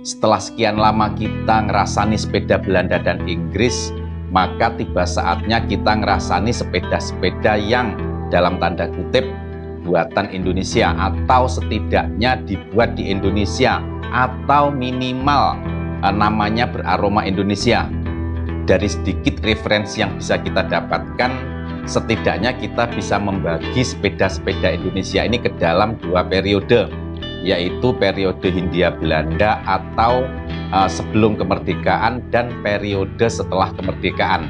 Setelah sekian lama kita ngerasani sepeda Belanda dan Inggris, maka tiba saatnya kita ngerasani sepeda-sepeda yang dalam tanda kutip buatan Indonesia, atau setidaknya dibuat di Indonesia, atau minimal namanya beraroma Indonesia. Dari sedikit referensi yang bisa kita dapatkan, setidaknya kita bisa membagi sepeda-sepeda Indonesia ini ke dalam dua periode, yaitu periode Hindia Belanda atau sebelum kemerdekaan dan periode setelah kemerdekaan.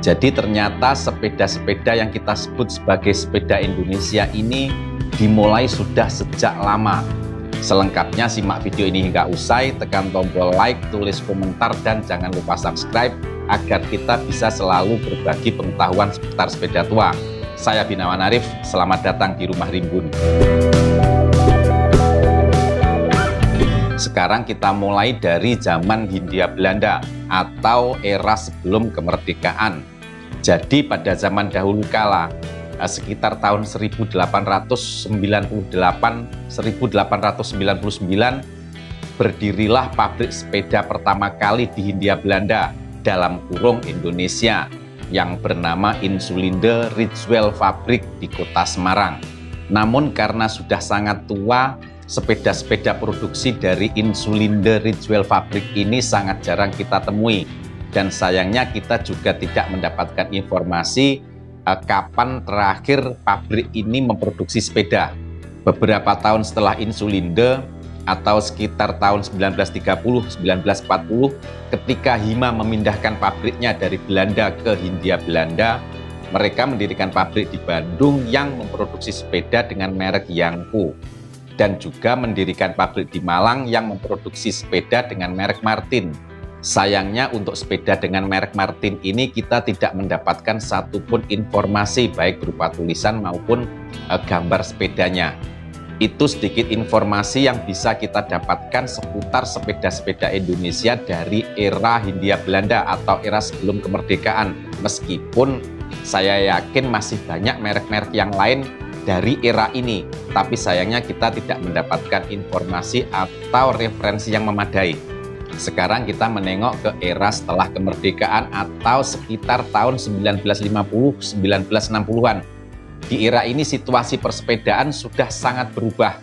Jadi ternyata sepeda-sepeda yang kita sebut sebagai sepeda Indonesia ini dimulai sudah sejak lama. Selengkapnya simak video ini hingga usai, tekan tombol like, tulis komentar, dan jangan lupa subscribe agar kita bisa selalu berbagi pengetahuan seputar sepeda tua. Saya Binawan Arif, selamat datang di Rumah Rimbun. Sekarang kita mulai dari zaman Hindia Belanda atau era sebelum kemerdekaan. Jadi pada zaman dahulu kala, sekitar tahun 1898-1899, berdirilah pabrik sepeda pertama kali di Hindia Belanda dalam kurung Indonesia yang bernama Insulinde Ridgewell Fabrik di kota Semarang. Namun karena sudah sangat tua, sepeda-sepeda produksi dari Insulinde Ridgewell Fabrik ini sangat jarang kita temui. Dan sayangnya kita juga tidak mendapatkan informasi kapan terakhir pabrik ini memproduksi sepeda. Beberapa tahun setelah Insulinde atau sekitar tahun 1930-1940, ketika Hima memindahkan pabriknya dari Belanda ke Hindia Belanda, mereka mendirikan pabrik di Bandung yang memproduksi sepeda dengan merek Yangko, dan juga mendirikan pabrik di Malang yang memproduksi sepeda dengan merek Martin. Sayangnya untuk sepeda dengan merek Martin ini kita tidak mendapatkan satupun informasi baik berupa tulisan maupun gambar sepedanya. Itu sedikit informasi yang bisa kita dapatkan seputar sepeda-sepeda Indonesia dari era Hindia Belanda atau era sebelum kemerdekaan. Meskipun saya yakin masih banyak merek-merek yang lain dari era ini, tapi sayangnya kita tidak mendapatkan informasi atau referensi yang memadai. Sekarang kita menengok ke era setelah kemerdekaan atau sekitar tahun 1950-1960-an. Di era ini situasi persepedaan sudah sangat berubah.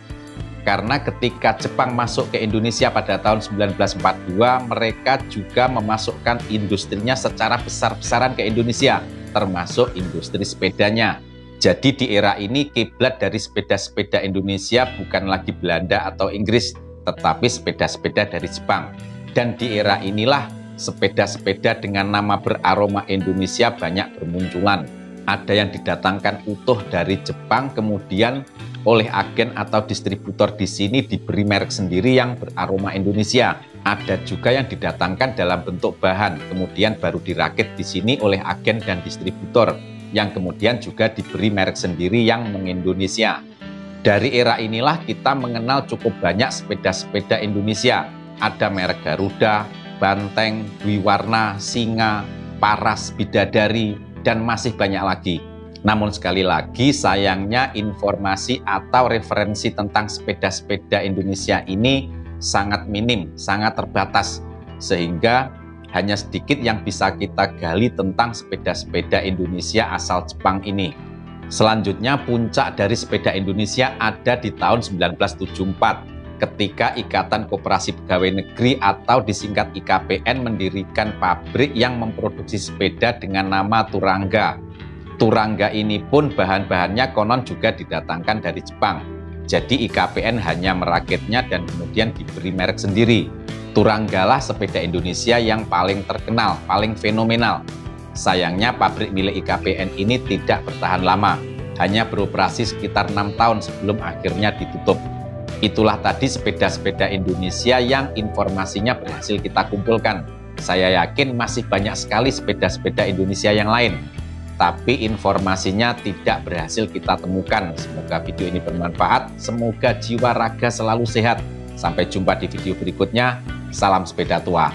Karena ketika Jepang masuk ke Indonesia pada tahun 1942, mereka juga memasukkan industrinya secara besar-besaran ke Indonesia, termasuk industri sepedanya. Jadi di era ini kiblat dari sepeda-sepeda Indonesia bukan lagi Belanda atau Inggris, tetapi sepeda-sepeda dari Jepang. Dan di era inilah sepeda-sepeda dengan nama beraroma Indonesia banyak bermunculan. Ada yang didatangkan utuh dari Jepang, kemudian oleh agen atau distributor di sini diberi merek sendiri yang beraroma Indonesia. Ada juga yang didatangkan dalam bentuk bahan, kemudian baru dirakit di sini oleh agen dan distributor, yang kemudian juga diberi merek sendiri yang mengindonesia. Dari era inilah kita mengenal cukup banyak sepeda-sepeda Indonesia. Ada merek Garuda, Banteng, Dwi Warna, Singa, Paras, Bidadari, dan masih banyak lagi. Namun sekali lagi sayangnya informasi atau referensi tentang sepeda-sepeda Indonesia ini sangat minim, sangat terbatas. Sehingga hanya sedikit yang bisa kita gali tentang sepeda-sepeda Indonesia asal Jepang ini. Selanjutnya puncak dari sepeda Indonesia ada di tahun 1974. Ketika Ikatan Koperasi Pegawai Negeri atau disingkat IKPN mendirikan pabrik yang memproduksi sepeda dengan nama Turangga. Turangga ini pun bahan-bahannya konon juga didatangkan dari Jepang. Jadi IKPN hanya merakitnya dan kemudian diberi merek sendiri. Turangga lah sepeda Indonesia yang paling terkenal, paling fenomenal. Sayangnya pabrik milik IKPN ini tidak bertahan lama, hanya beroperasi sekitar 6 tahun sebelum akhirnya ditutup. Itulah tadi sepeda-sepeda Indonesia yang informasinya berhasil kita kumpulkan. Saya yakin masih banyak sekali sepeda-sepeda Indonesia yang lain, tapi informasinya tidak berhasil kita temukan. Semoga video ini bermanfaat, semoga jiwa raga selalu sehat. Sampai jumpa di video berikutnya. Salam sepeda tua.